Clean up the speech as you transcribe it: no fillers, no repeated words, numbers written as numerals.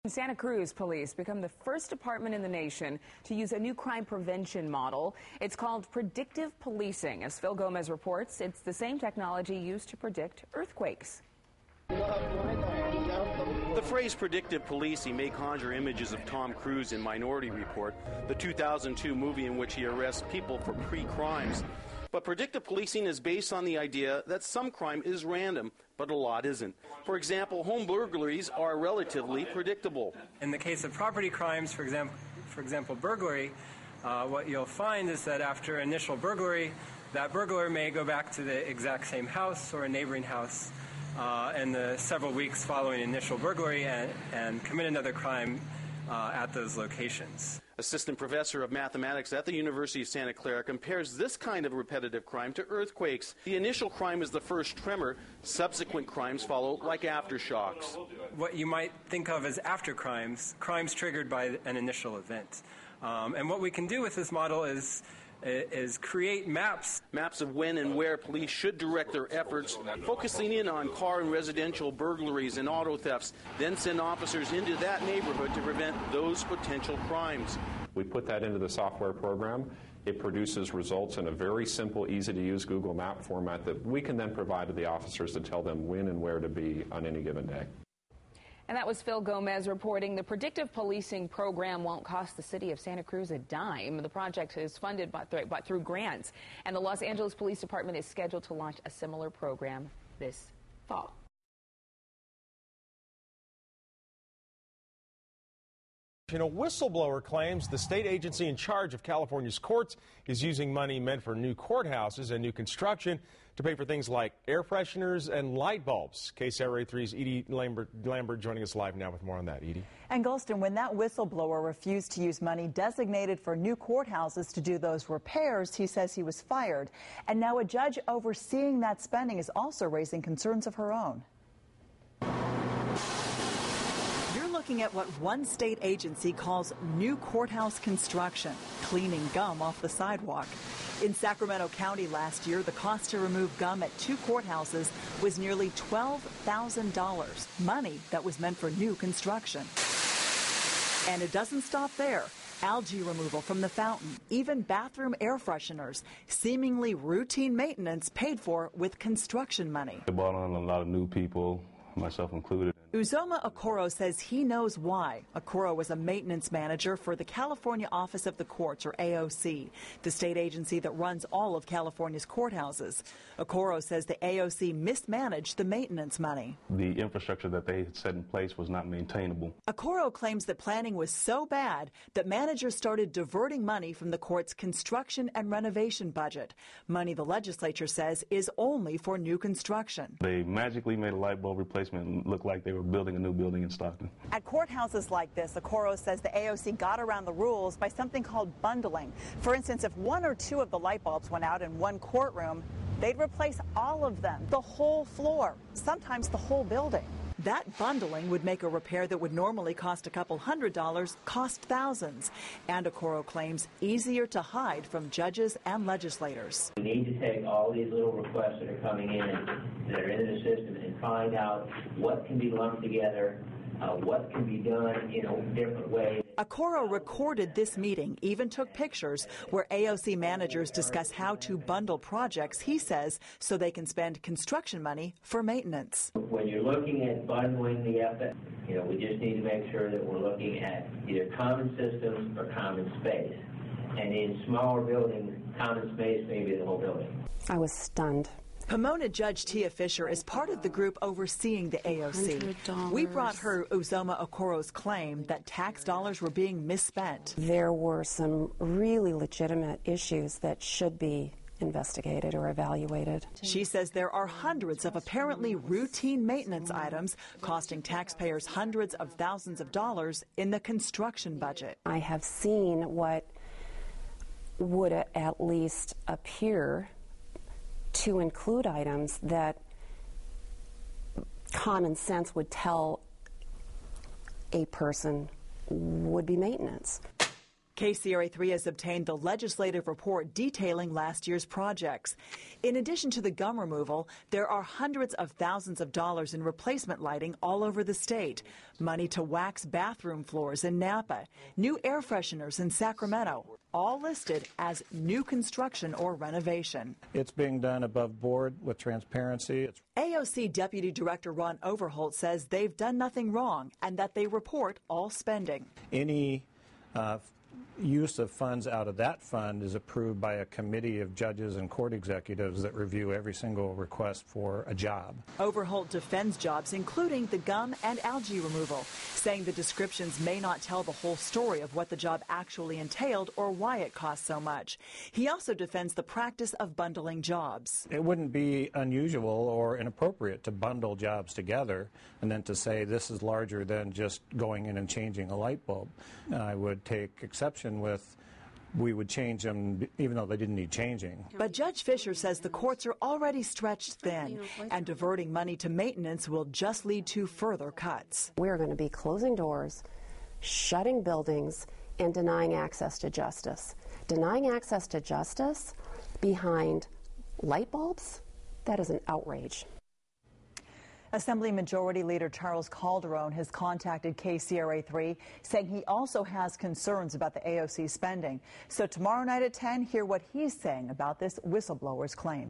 Santa Cruz police become the first department in the nation to use a new crime prevention model. It's called predictive policing. As Phil Gomez reports, it's the same technology used to predict earthquakes. The phrase predictive policing may conjure images of Tom Cruise in Minority Report, the 2002 movie in which he arrests people for pre-crimes. But predictive policing is based on the idea that some crime is random, but a lot isn't. For example, home burglaries are relatively predictable. In the case of property crimes, for example, burglary, what you'll find is that after initial burglary, that burglar may go back to the exact same house or a neighboring house in the several weeks following initial burglary and commit another crime at those locations. Assistant professor of mathematics at the University of Santa Clara compares this kind of repetitive crime to earthquakes. The initial crime is the first tremor. Subsequent crimes follow like aftershocks. What you might think of as after crimes triggered by an initial event. And what we can do with this model is create maps of when and where police should direct their efforts, focusing in on car and residential burglaries and auto thefts, then send officers into that neighborhood to prevent those potential crimes. We put that into the software program. It produces results in a very simple, easy-to-use Google Map format that we can then provide to the officers to tell them when and where to be on any given day. And that was Phil Gomez reporting. The predictive policing program won't cost the city of Santa Cruz a dime. The project is funded through grants, and the Los Angeles Police Department is scheduled to launch a similar program this fall. A whistleblower claims the state agency in charge of California's courts is using money meant for new courthouses and new construction to pay for things like air fresheners and light bulbs. KCRA 3's Edie Lambert joining us live now with more on that. Edie. And Golston, when that whistleblower refused to use money designated for new courthouses to do those repairs, he says he was fired. And now a judge overseeing that spending is also raising concerns of her own. Looking at what one state agency calls new courthouse construction, cleaning gum off the sidewalk. In Sacramento County last year, the cost to remove gum at 2 courthouses was nearly $12,000, money that was meant for new construction. And it doesn't stop there. Algae removal from the fountain, even bathroom air fresheners, seemingly routine maintenance paid for with construction money. They brought on a lot of new people, myself included. Uzoma Okoro says he knows why. Okoro was a maintenance manager for the California Office of the Courts, or AOC, the state agency that runs all of California's courthouses. Okoro says the AOC mismanaged the maintenance money. The infrastructure that they had set in place was not maintainable. Okoro claims that planning was so bad that managers started diverting money from the court's construction and renovation budget, money the legislature says is only for new construction. They magically made a light bulb replacement look like they were building a new building in Stockton. At courthouses like this, Okoro says the AOC got around the rules by something called bundling. For instance, if 1 or 2 of the light bulbs went out in one courtroom, they'd replace all of them, the whole floor, sometimes the whole building. That bundling would make a repair that would normally cost a couple $100 cost thousands. And Okoro claims easier to hide from judges and legislators. We need to take all these little requests that are coming in, that are in the system, and find out what can be lumped together, what can be done in a different way. Okoro recorded this meeting, even took pictures where AOC managers discuss how to bundle projects, he says, so they can spend construction money for maintenance. When you're looking at bundling the effort, we just need to make sure that we're looking at either common systems or common space. And in smaller buildings, common space may be the whole building. I was stunned. Pomona Judge Tia Fisher is part of the group overseeing the AOC. $100. We brought her Uzoma Okoro's claim that tax dollars were being misspent. There were some really legitimate issues that should be investigated or evaluated. She says there are hundreds of apparently routine maintenance items costing taxpayers hundreds of thousands of dollars in the construction budget. I have seen what would at least appear to include items that common sense would tell a person would be maintenance. KCRA3 has obtained the legislative report detailing last year's projects. In addition to the gum removal, there are hundreds of thousands of dollars in replacement lighting all over the state, money to wax bathroom floors in Napa, new air fresheners in Sacramento, all listed as new construction or renovation. It's being done above board with transparency. AOC Deputy Director Ron Overholt says they've done nothing wrong and that they report all spending. Any use of funds out of that fund is approved by a committee of judges and court executives that review every single request for a job. Overholt defends jobs including the gum and algae removal, saying the descriptions may not tell the whole story of what the job actually entailed or why it cost so much. He also defends the practice of bundling jobs. It wouldn't be unusual or inappropriate to bundle jobs together and then to say this is larger than just going in and changing a light bulb. I would take exception with we would change them even though they didn't need changing. But Judge Fisher says the courts are already stretched thin, and diverting money to maintenance will just lead to further cuts. We're going to be closing doors, shutting buildings, and denying access to justice. Denying access to justice behind light bulbs? That is an outrage. Assembly Majority Leader Charles Calderon has contacted KCRA3, saying he also has concerns about the AOC spending. So tomorrow night at 10, hear what he's saying about this whistleblower's claim.